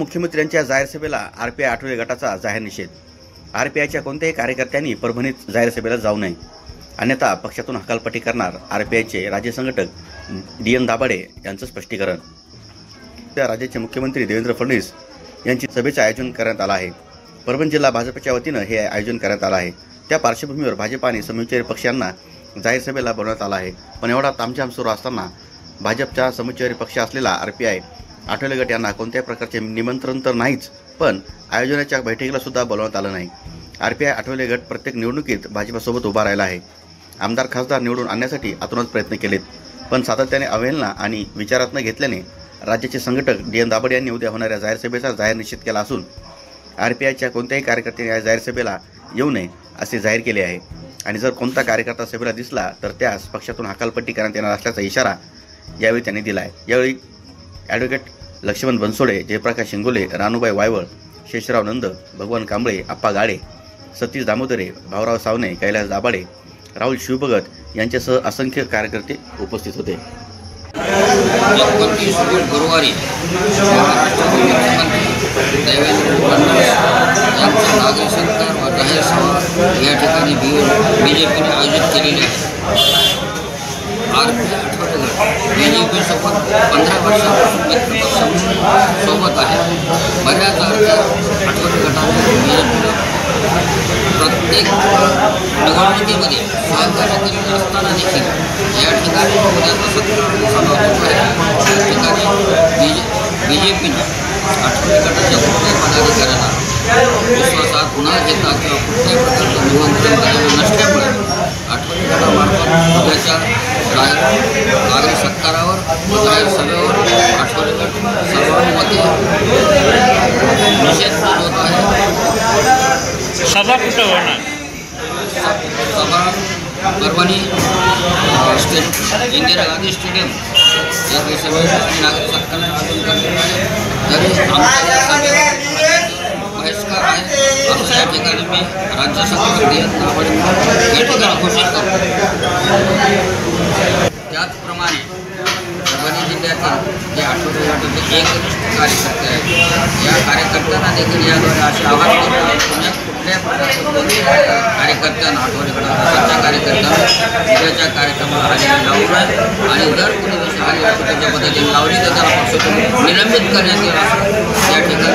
मुख्यमंत्र्यांच्या जाहीर सभेला आरपीआय आठवले गटाचा जाहीर निषेध। आरपीआयच्या कोणत्याही कार्यकर्त्यांनी परभणीत जाहीर सभेला जाऊ नये, अन्यथा पक्षातून हकालपट्टी करणार आरपीआयचे राज्य संघटक DN दाभाडे यांचं स्पष्टीकरण। त्या राज्याचे मुख्यमंत्री देवेंद्र फडणवीस यांची सभेचे आयोजन करण्यात आलं आहे। परभणी जिल्हा भाजपच्या वतीनं हे आयोजन करण्यात आलं आहे। त्या पार्श्वभूमीवर भाजप आणि समविचारी पक्षांना जाहीर सभेला बोलवण्यात आलं आहे। पण एवढा तामझाम सुरू असताना भाजपचा समविचारी पक्ष असलेला आरपीआय आठवले गट यांना कोणत्याही प्रकारचे निमंत्रण तर नाहीच, पण आयोजनाच्या बैठकीला सुद्धा बोलवण्यात आलं नाही। आरपीआय आठवले गट प्रत्येक निवडणुकीत भाजपसोबत उभा राहिला आहे। आमदार खासदार निवडून आणण्यासाठी आतूनच प्रयत्न केलेत, पण सातत्याने अवहेलना आणि विचारात न घेतल्याने राज्याचे संघटक DN दाभाडे यांनी उद्या होणाऱ्या जाहीर सभेचा जाहीर निषेध केला असून आरपीआयच्या कोणत्याही कार्यकर्त्यांनी या जाहीर सभेला येऊ नये असे जाहीर केले आहे। आणि जर कोणता कार्यकर्ता सभेला दिसला तर त्यास पक्षातून हकालपट्टी करण्यात येणार असल्याचा इशारा यावेळी त्यांनी दिला आहे। यावेळी ॲडव्होकेट लक्ष्मण बनसोडे, जयप्रकाश शिंगोले, रानूबाई वायवळ, शेषराव नंद, भगवान कांबळे, आप्पा गाडे, सतीश दामोदरे, भाऊराव सावने, कैलास दाभाडे, राहुल शिवभगत यांच्यासह असंख्य कार्यकर्ते उपस्थित होते। गुरुवारी देवेंद्र फडणवीस यांचं नागरी सरकार व जाहीर सभा या ठिकाणी बीजेपीने आयोजित केलेली आहे। आरपीआय आठवले गट बीजेपी सोबत 15 वर्षापासून मित्रपक्षासोबत आहे। बऱ्याच अर्थ आठवले गटाने बीजेपीला प्रत्येक निवडणुकीमध्ये सहकार्य करीत असताना देखील या ठिकाणी उद्याचा सत्र समारोप आहे। या ठिकाणी बीजेपीनं आठवले गटाच्या कुठल्याही पदाधिकाऱ्यांना विश्वासात न घेता किंवा कुठल्याही प्रकारचं निमंत्रण केलेलं नसल्यामुळे आठवले गटामार्फत उद्याच्या नागरी सत्कारावर जाहीर सभेवर आठवले गट सर्वांमध्ये निषेध नोंदवत आहे। सभा कुठं होणार? सभा परभणी इंदिरा गांधी स्टेडियम या सभेसाठी नागरिक सत्काराने आयोजन करण्यात आहे। तरी आमच्या सभेवर बहिष्कार आहे असं या ठिकाणी मी राज्य सरकार DN दाभाडे या ठिकाणी घोषित करतो। त्याचप्रमाणे परभणी जिल्ह्यातील जे आठवले गटाचे एकनिष्ठ कार्यकर्ते आहेत, या कार्यकर्त्यांना देखील याद्वारे असे आवाहन करतात कुठल्याही प्रकारच्या कार्यकर्त्यांना आठवले गटाच्या कार्यकर्त्यांना उद्याच्या कार्यक्रमाला हजेरी लावू नये आणि जर कुणी जशी हजेरी त्याच्या पद्धतीने लावली तर त्याला पक्षातून निलंबित करण्यात येईल असं या ठिकाणी